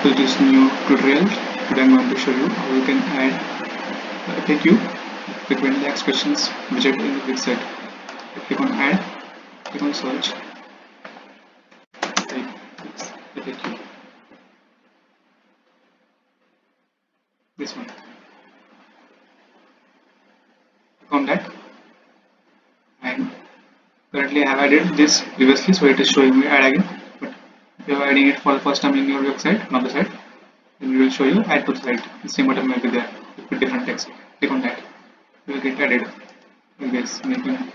to this new tutorial. Today I'm going to show you how you can add FAQ, frequently asked questions widget in the website. Click on add, click on search, type FAQ. This one. Click on that, and currently I have added this previously, so it is showing me add again. But if you are adding it for the first time in your website, on the site, then we will show you add to the site. The same button will be there with different text. Click on that, you will get added. Like this, and you can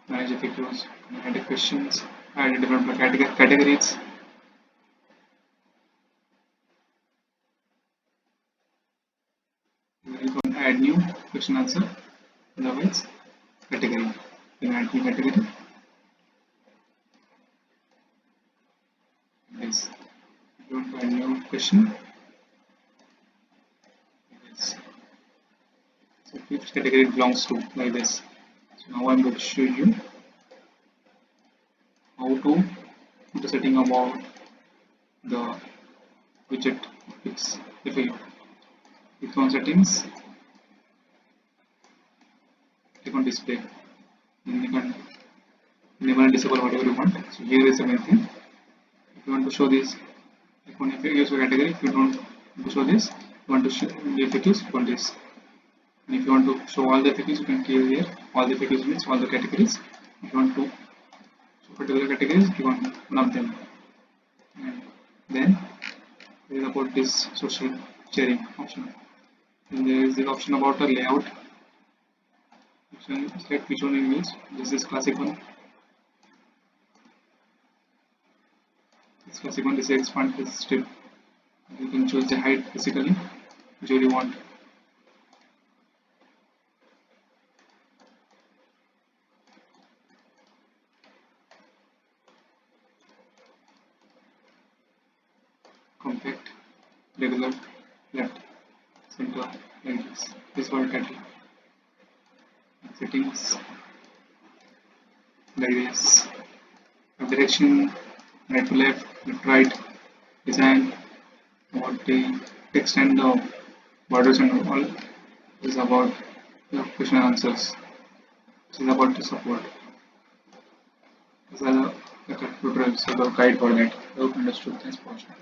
manage FAQs, add questions, add different categories. You can add new question answer, otherwise category. You can add new category. This. If you want to add new question, this. So which category it belongs to, like this. So now I'm going to show you how to do the setting about the widget fix FAQ. Click on settings, click on display, and you can enable and disable whatever you want. So here is the main thing. If you want to show this, click on FAQs category. If you don't want to show this, you want to show the FAQs, click on this. And if you want to show all the FAQs, you can click here. All the FAQs means all the categories. If you want to show particular categories, click on one of them. And then there is about this social sharing option. And there is the option about the layout. Select which one you use. This is classic one. This classic one is expand this strip. You can choose the height basically, whichever you want. Compact, regular, left, center, like this. This is what title. Settings, like this. Direction, right to left, left right, design, what the text and the borders and all is about the question and answers. This is about the support. These are the tutorials, so the guide for that. I hope you understood. Thanks for watching.